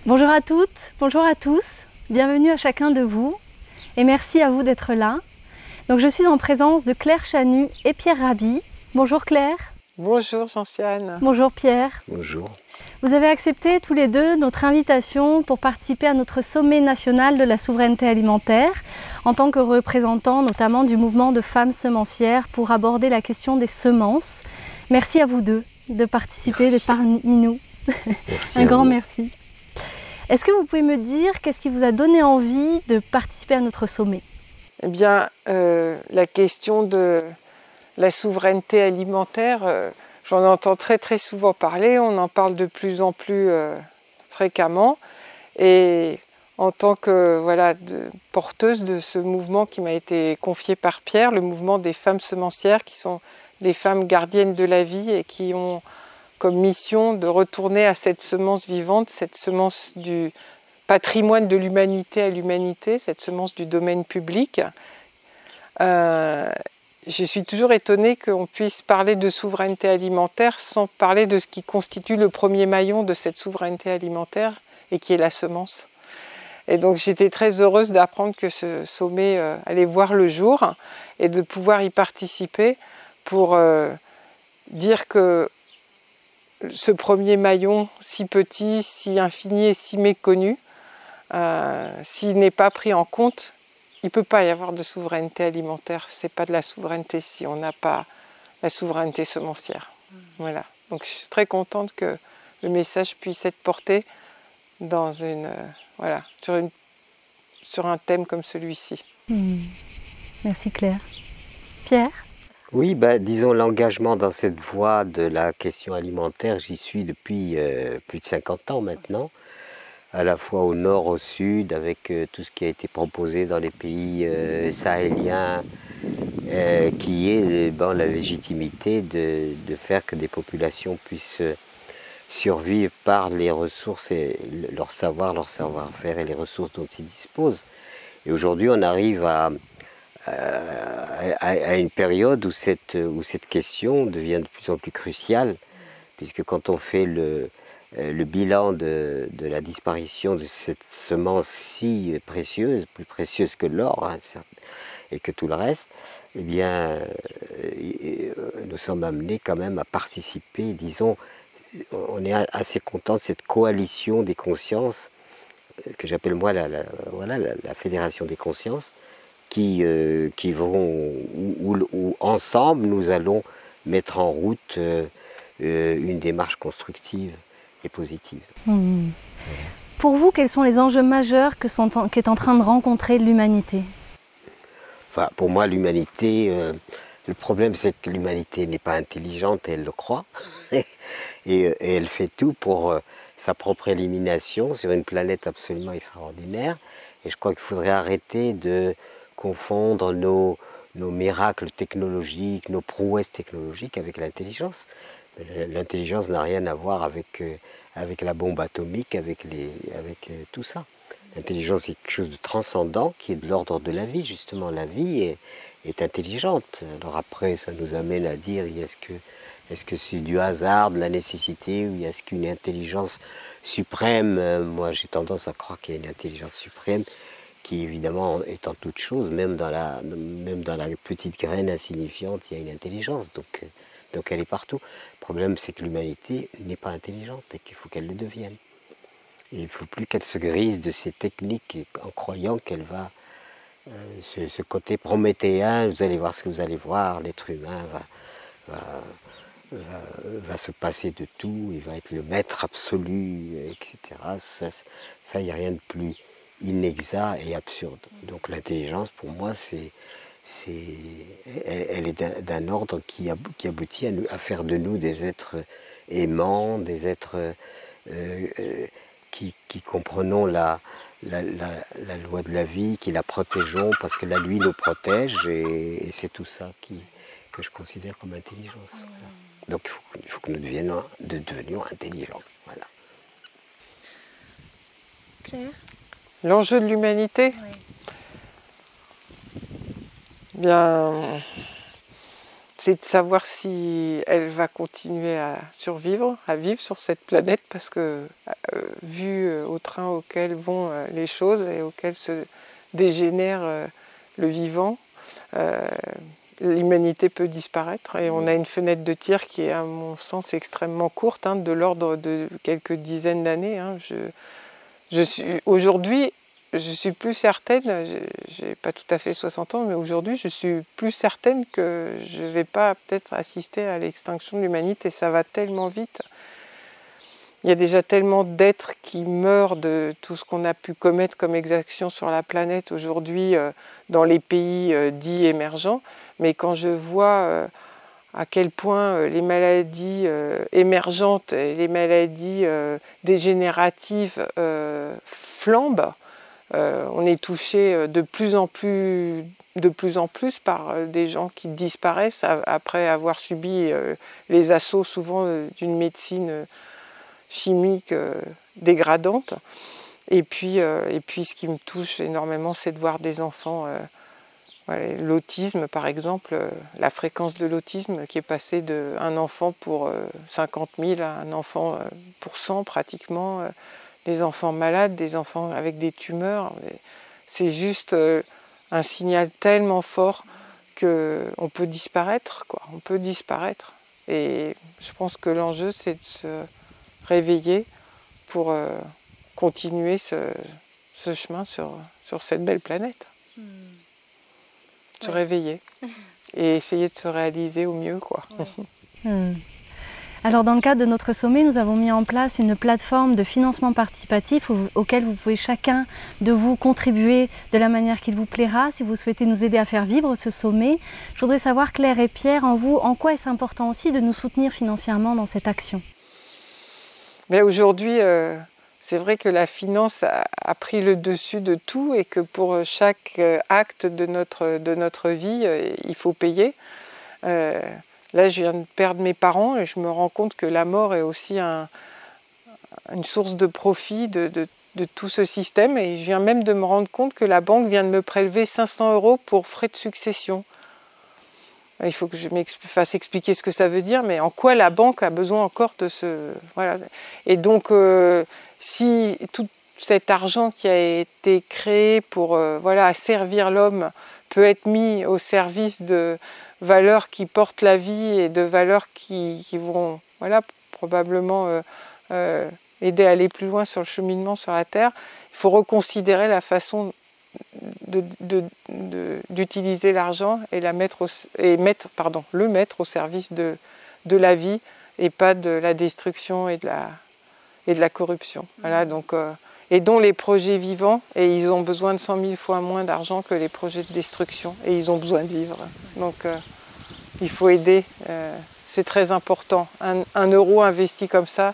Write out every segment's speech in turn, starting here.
Bonjour à toutes, bonjour à tous, bienvenue à chacun de vous et merci à vous d'être là. Donc je suis en présence de Claire Chanu et Pierre Rabhi. Bonjour Claire. Bonjour Gentiane. Bonjour Pierre. Bonjour. Vous avez accepté tous les deux notre invitation pour participer à notre sommet national de la souveraineté alimentaire en tant que représentants notamment du mouvement de femmes semencières pour aborder la question des semences. Merci à vous deux de participer, d'être parmi nous. Un grand merci. Est-ce que vous pouvez me dire qu'est-ce qui vous a donné envie de participer à notre sommet? Eh bien, la question de la souveraineté alimentaire, j'en entends très très souvent parler, on en parle de plus en plus fréquemment. Et en tant que porteuse de ce mouvement qui m'a été confié par Pierre, le mouvement des femmes semencières, qui sont des femmes gardiennes de la vie et qui ont comme mission de retourner à cette semence vivante, cette semence du patrimoine de l'humanité à l'humanité, cette semence du domaine public. Je suis toujours étonnée qu'on puisse parler de souveraineté alimentaire sans parler de ce qui constitue le premier maillon de cette souveraineté alimentaire et qui est la semence. Et donc j'étais très heureuse d'apprendre que ce sommet allait voir le jour et de pouvoir y participer pour dire que ce premier maillon si petit, si infini et si méconnu, s'il n'est pas pris en compte, il ne peut pas y avoir de souveraineté alimentaire. Ce n'est pas de la souveraineté si on n'a pas la souveraineté semencière. Voilà. Donc je suis très contente que le message puisse être porté dans sur un thème comme celui-ci. Merci Claire. Pierre? Oui, disons l'engagement dans cette voie de la question alimentaire, j'y suis depuis plus de 50 ans maintenant, à la fois au nord, au sud, avec tout ce qui a été proposé dans les pays sahéliens, qui est la légitimité de faire que des populations puissent survivre par les ressources, et leur savoir-faire et les ressources dont ils disposent. Et aujourd'hui, on arrive à une période où cette question devient de plus en plus cruciale, puisque quand on fait le bilan de la disparition de cette semence si précieuse, plus précieuse que l'or et que tout le reste, eh bien, nous sommes amenés quand même à participer, disons, on est assez content de cette coalition des consciences, que j'appelle moi la fédération des consciences, qui vont, où ensemble nous allons mettre en route une démarche constructive et positive. Pour vous, quels sont les enjeux majeurs qu'est en train de rencontrer l'humanité? Enfin, pour moi, l'humanité, le problème c'est que l'humanité n'est pas intelligente et elle le croit. et elle fait tout pour sa propre élimination sur une planète absolument extraordinaire. Et je crois qu'il faudrait arrêter de confondre nos miracles technologiques, nos prouesses technologiques avec l'intelligence. L'intelligence n'a rien à voir avec la bombe atomique, avec tout ça. L'intelligence est quelque chose de transcendant qui est de l'ordre de la vie, justement. La vie est intelligente. Alors après, ça nous amène à dire, est-ce que c'est du hasard, de la nécessité, ou est-ce qu'une intelligence suprême, moi j'ai tendance à croire qu'il y a une intelligence suprême, qui évidemment est en toute chose, même dans la petite graine insignifiante, il y a une intelligence, donc elle est partout. Le problème c'est que l'humanité n'est pas intelligente et qu'il faut qu'elle le devienne. Et il ne faut plus qu'elle se grise de ces techniques en croyant qu'elle va, ce côté prométhéen, vous allez voir ce que vous allez voir, l'être humain va se passer de tout, il va être le maître absolu, etc. Ça, il n'y a rien de plus inexact et absurde. Donc l'intelligence, pour moi, elle est d'un ordre qui aboutit à faire de nous des êtres aimants, des êtres qui comprenons la loi de la vie, qui la protégeons parce que la lui nous protège, et c'est tout ça que je considère comme intelligence. Voilà. Donc il faut que nous devenions intelligents. Voilà. Claire? L'enjeu de l'humanité, Oui. bien, c'est de savoir si elle va continuer à survivre, à vivre sur cette planète, parce que vu au train auquel vont les choses et auquel se dégénère le vivant, l'humanité peut disparaître et on a une fenêtre de tir qui est à mon sens extrêmement courte, de l'ordre de quelques dizaines d'années. Aujourd'hui, je suis plus certaine, j'ai pas tout à fait 60 ans, mais aujourd'hui je suis plus certaine que je vais pas peut-être assister à l'extinction de l'humanité, ça va tellement vite. Il y a déjà tellement d'êtres qui meurent de tout ce qu'on a pu commettre comme exactions sur la planète aujourd'hui dans les pays dits émergents. Mais quand je vois à quel point les maladies émergentes et les maladies dégénératives flambent, on est touché de plus en plus par des gens qui disparaissent après avoir subi les assauts souvent d'une médecine chimique dégradante. Et puis ce qui me touche énormément, c'est de voir des enfants, l'autisme par exemple, la fréquence de l'autisme qui est passée d'un enfant pour 50 000 à un enfant pour 100 pratiquement, des enfants malades, des enfants avec des tumeurs. C'est juste un signal tellement fort qu'on peut disparaître, quoi. On peut disparaître. Et je pense que l'enjeu, c'est de se réveiller pour continuer ce chemin sur cette belle planète. Se réveiller et essayer de se réaliser au mieux, quoi. Alors dans le cadre de notre sommet, nous avons mis en place une plateforme de financement participatif auquel vous pouvez chacun de vous contribuer de la manière qu'il vous plaira. Si vous souhaitez nous aider à faire vivre ce sommet, je voudrais savoir, Claire et Pierre, en quoi est-ce important aussi de nous soutenir financièrement dans cette action? Mais aujourd'hui, c'est vrai que la finance a pris le dessus de tout et que pour chaque acte de notre vie, il faut payer. Là, je viens de perdre mes parents et je me rends compte que la mort est aussi une source de profit de tout ce système. Et je viens même de me rendre compte que la banque vient de me prélever 500 € pour frais de succession. Il faut que je fasse expliquer ce que ça veut dire, mais en quoi la banque a besoin encore de ce... Voilà. Et donc, si tout cet argent qui a été créé pour asservir l'homme peut être mis au service de valeurs qui portent la vie et de valeurs qui vont probablement aider à aller plus loin sur le cheminement sur la Terre, il faut reconsidérer la façon d'utiliser l'argent et le mettre au service de la vie et pas de la destruction et de la corruption. Voilà, donc, et dont les projets vivants, et ils ont besoin de 100 000 fois moins d'argent que les projets de destruction, et ils ont besoin de vivre. Donc il faut aider, c'est très important. Un euro investi comme ça,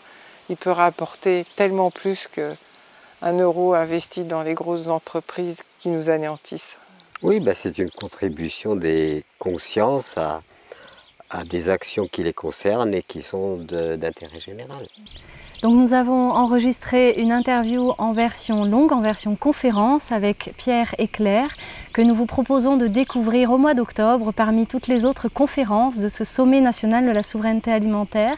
il peut rapporter tellement plus qu'un euro investi dans les grosses entreprises qui nous anéantissent. Oui, c'est une contribution des consciences à des actions qui les concernent et qui sont d'intérêt général. Donc nous avons enregistré une interview en version longue, en version conférence avec Pierre et Claire, que nous vous proposons de découvrir au mois d'octobre parmi toutes les autres conférences de ce sommet national de la souveraineté alimentaire.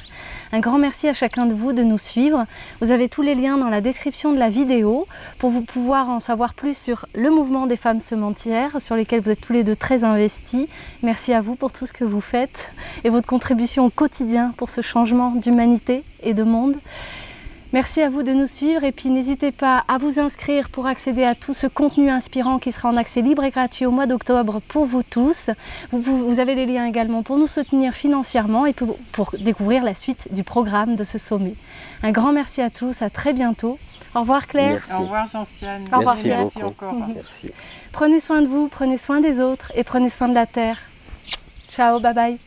Un grand merci à chacun de vous de nous suivre. Vous avez tous les liens dans la description de la vidéo pour vous pouvoir en savoir plus sur le mouvement des femmes sementières, sur lesquelles vous êtes tous les deux très investis. Merci à vous pour tout ce que vous faites et votre contribution au quotidien pour ce changement d'humanité et de monde. Merci à vous de nous suivre et puis n'hésitez pas à vous inscrire pour accéder à tout ce contenu inspirant qui sera en accès libre et gratuit au mois d'octobre pour vous tous. Vous avez les liens également pour nous soutenir financièrement et pour découvrir la suite du programme de ce sommet. Un grand merci à tous, à très bientôt. Au revoir Claire. Merci. Au revoir Gentiane. Au revoir Pierre. Merci encore. Merci. Prenez soin de vous, prenez soin des autres et prenez soin de la terre. Ciao, bye bye.